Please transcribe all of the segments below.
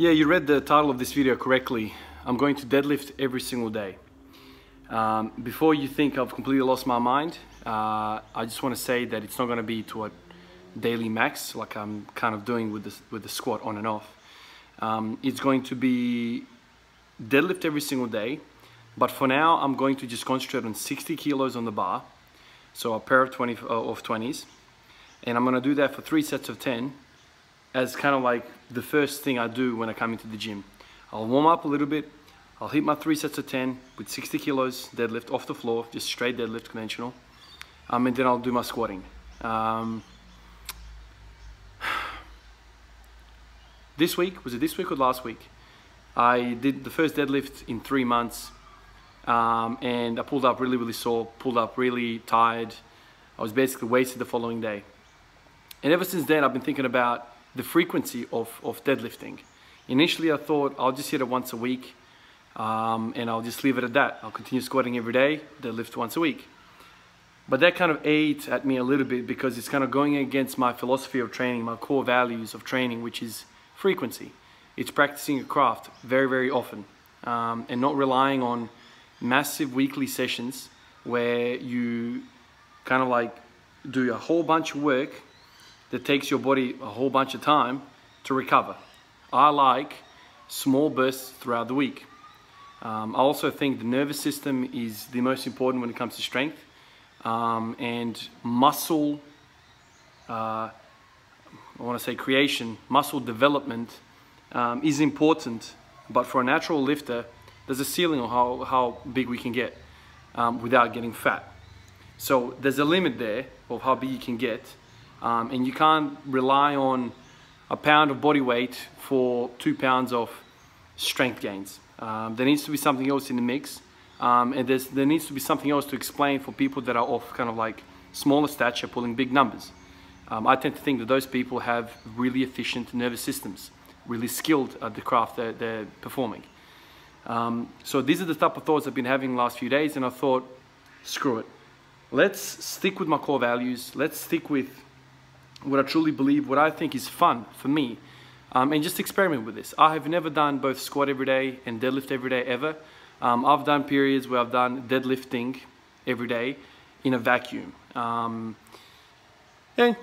Yeah, you read the title of this video correctly. I'm going to deadlift every single day. Before you think I've completely lost my mind, I just want to say that it's not going to be to a daily max like I'm kind of doing with the squat on and off. It's going to be deadlift every single day, but for now I'm going to just concentrate on 60 kilos on the bar, so a pair of 20s, and I'm going to do that for 3 sets of 10 as kind of like the first thing I do when I come into the gym. I'll warm up a little bit, I'll hit my 3 sets of 10 with 60 kilos deadlift off the floor, just straight deadlift, conventional, and then I'll do my squatting. This week, was it this week or last week? I did the first deadlift in 3 months, and I pulled up really sore, pulled up really tired. I was basically wasted the following day. And ever since then, I've been thinking about the frequency of deadlifting. Initially, I thought I'll just hit it once a week, and I'll just leave it at that. I'll continue squatting every day, deadlift once a week. But that kind of ate at me a little bit because it's kind of going against my philosophy of training, my core values of training, which is frequency. It's practicing a craft very often, and not relying on massive weekly sessions where you kind of like do a whole bunch of work that takes your body a whole bunch of time to recover. I like small bursts throughout the week. I also think the nervous system is the most important when it comes to strength, and muscle, I want to say creation, muscle development is important, but for a natural lifter, there's a ceiling on how big we can get without getting fat. So there's a limit there of how big you can get, and you can't rely on a pound of body weight for 2 pounds of strength gains. There needs to be something else in the mix, and there needs to be something else to explain for people that are of kind of like smaller stature pulling big numbers. I tend to think that those people have really efficient nervous systems, really skilled at the craft that they're performing. So these are the type of thoughts I've been having the last few days, and I thought, screw it. Let's stick with my core values. Let's stick with what I truly believe, what I think is fun for me, and just experiment with this. I have never done both squat every day and deadlift every day ever. I've done periods where I've done deadlifting every day in a vacuum. And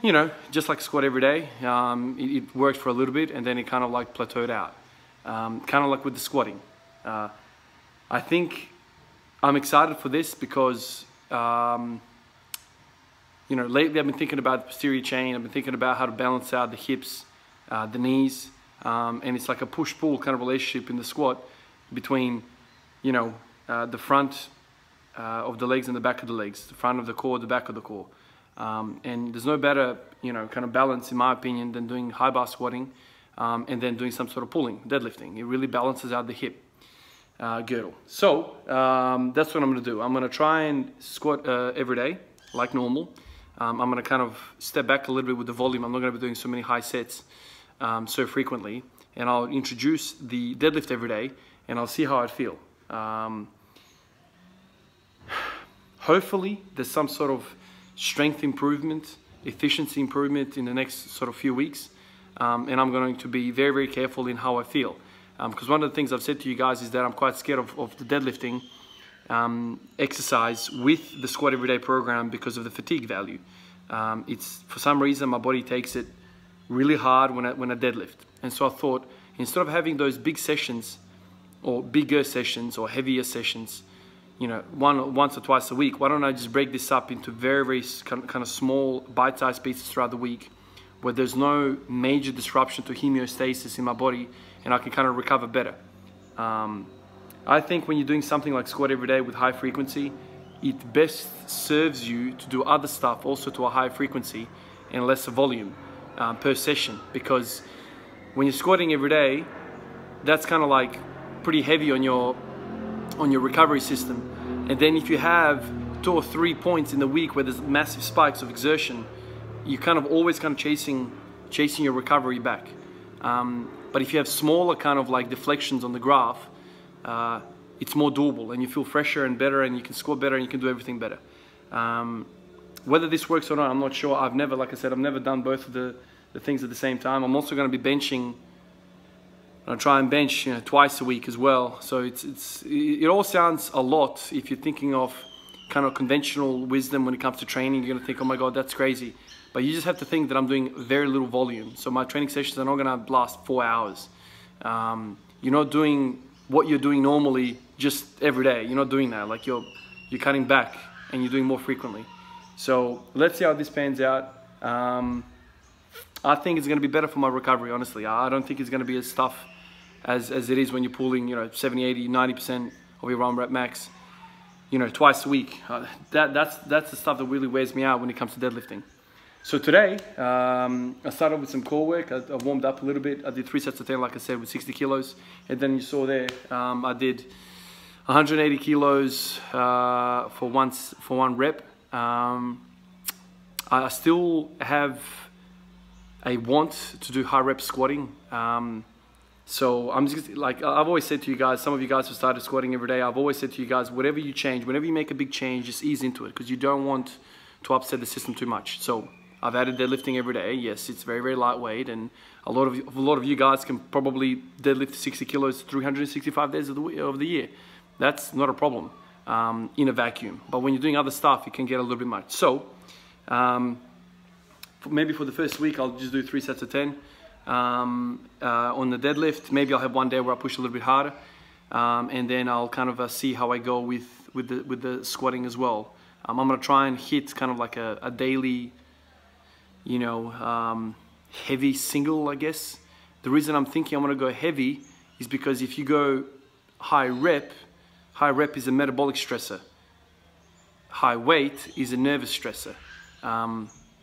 you know, just like squat every day, it worked for a little bit and then it kind of like plateaued out. Kind of like with the squatting. I think I'm excited for this because you know, lately I've been thinking about the posterior chain. I've been thinking about how to balance out the hips, the knees, and it's like a push-pull kind of relationship in the squat between, you know, the front of the legs and the back of the legs, the front of the core, the back of the core. And there's no better, you know, kind of balance, in my opinion, than doing high bar squatting and then doing some sort of pulling, deadlifting. It really balances out the hip girdle. So that's what I'm going to do. I'm going to try and squat every day like normal. I'm going to kind of step back a little bit with the volume. I'm not going to be doing so many high sets so frequently. And I'll introduce the deadlift every day and I'll see how I feel. Hopefully there's some sort of strength improvement, efficiency improvement in the next sort of few weeks. And I'm going to be very careful in how I feel. Because one of the things I've said to you guys is that I'm quite scared of the deadlifting exercise with the squat everyday program because of the fatigue value. It's, for some reason, my body takes it really hard when I deadlift. And so I thought, instead of having those big sessions or bigger sessions or heavier sessions, you know, once or twice a week, why don't I just break this up into very kind of small bite-sized pieces throughout the week where there's no major disruption to homeostasis in my body and I can kind of recover better. I think when you're doing something like squat every day with high frequency, it best serves you to do other stuff also to a high frequency and lesser volume per session, because when you're squatting every day, that's kind of like pretty heavy on your recovery system. And then if you have 2 or 3 points in the week where there's massive spikes of exertion, you're kind of always kind of chasing your recovery back. But if you have smaller kind of like deflections on the graph, it's more doable and you feel fresher and better and you can squat better and you can do everything better. Whether this works or not, I'm not sure. I've never, like I said, I've never done both of the things at the same time. I'm also going to be benching I try and bench, twice a week as well. So it all sounds a lot. If you're thinking of kind of conventional wisdom when it comes to training, you're gonna think, oh my God, that's crazy. But you just have to think that I'm doing very little volume. So my training sessions are not gonna last 4 hours. You're not doing what you're doing normally just every day. You're not doing that. Like you're cutting back and you're doing more frequently. So let's see how this pans out. I think it's gonna be better for my recovery, honestly. I don't think it's gonna be as tough as it is when you're pulling, 70, 80, 90% of your run rep max, twice a week. That's the stuff that really wears me out when it comes to deadlifting. So today, I started with some core work. I warmed up a little bit. I did 3 sets of 10, like I said, with 60 kilos. And then you saw there, I did 180 kilos for one rep. I still have a want to do high rep squatting. So I'm just like, I've always said to you guys, some of you guys who started squatting every day, I've always said to you guys, whatever you change, whenever you make a big change, just ease into it, because you don't want to upset the system too much. So I've added deadlifting every day. Yes, it's very, very lightweight, and a lot of you guys can probably deadlift 60 kilos 365 days of the year. That's not a problem in a vacuum. But when you're doing other stuff, it can get a little bit much. So maybe for the first week, I'll just do 3 sets of 10 on the deadlift. Maybe I'll have one day where I push a little bit harder, and then I'll kind of see how I go with the squatting as well. I'm gonna try and hit kind of like a daily, heavy single, I guess. The reason I'm thinking I'm gonna go heavy is because if you go high rep is a metabolic stressor. High weight is a nervous stressor.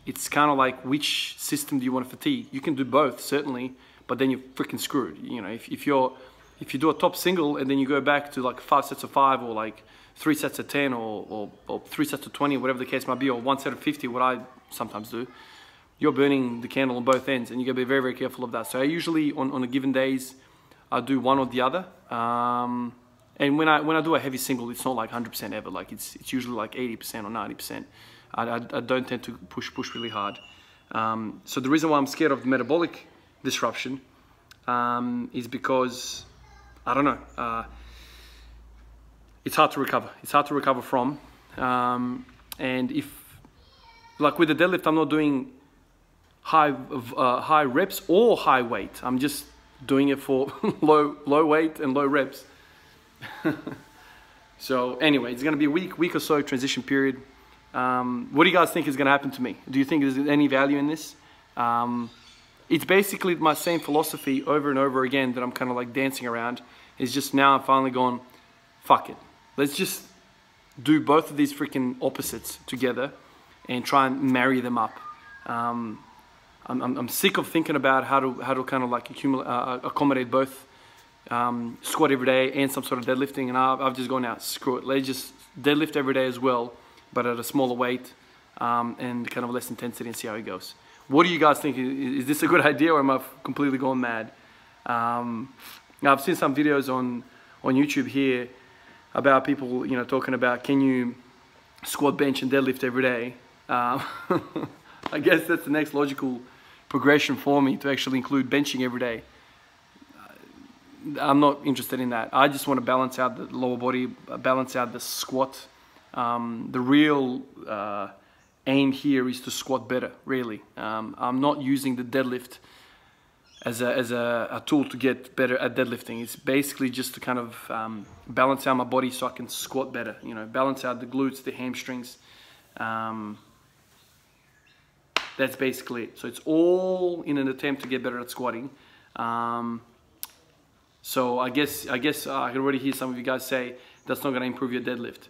It's kind of like, which system do you want to fatigue? You can do both, certainly, but then you're freaking screwed. If you do a top single and then you go back to like 5 sets of 5, or like 3 sets of 10, or 3 sets of 20, whatever the case might be, or 1 set of 50, what I sometimes do, you're burning the candle on both ends, and you gotta be very, very careful of that. So I usually, on a given days, I do one or the other. And when I do a heavy single, it's not like 100% ever. Like it's usually like 80% or 90%. I don't tend to push really hard. So the reason why I'm scared of the metabolic disruption is because, I don't know, it's hard to recover. It's hard to recover from. And if, like with the deadlift, I'm not doing high reps or high weight. I'm just doing it for low weight and low reps. So anyway, it's gonna be a week or so transition period. What do you guys think is gonna happen to me? Do you think there's any value in this? It's basically my same philosophy over and over again that I'm kind of like dancing around. It's just now I'm finally going, fuck it. Let's just do both of these freaking opposites together and try and marry them up. I'm sick of thinking about how to kind of like accommodate both squat every day and some sort of deadlifting, and I've just gone out, screw it. Let's just deadlift every day as well, but at a smaller weight and kind of less intensity, and see how it goes. What do you guys think? Is this a good idea, or am I completely gone mad? Now I've seen some videos on YouTube here about people, talking about, can you squat, bench, and deadlift every day? I guess that's the next logical progression for me, to actually include benching every day. I'm not interested in that. I just want to balance out the lower body, balance out the squat. The real aim here is to squat better, really. I'm not using the deadlift as a tool to get better at deadlifting. It's basically just to kind of balance out my body so I can squat better, balance out the glutes, the hamstrings. That's basically it. So it's all in an attempt to get better at squatting. So I guess I can already hear some of you guys say that's not going to improve your deadlift.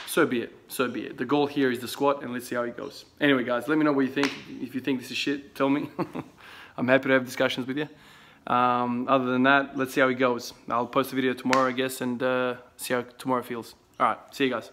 So be it. So be it. The goal here is the squat, and let's see how it goes. Anyway, guys, let me know what you think. If you think this is shit, tell me. I'm happy to have discussions with you. Other than that, let's see how it goes. I'll post a video tomorrow, I guess, and see how tomorrow feels. All right. See you guys.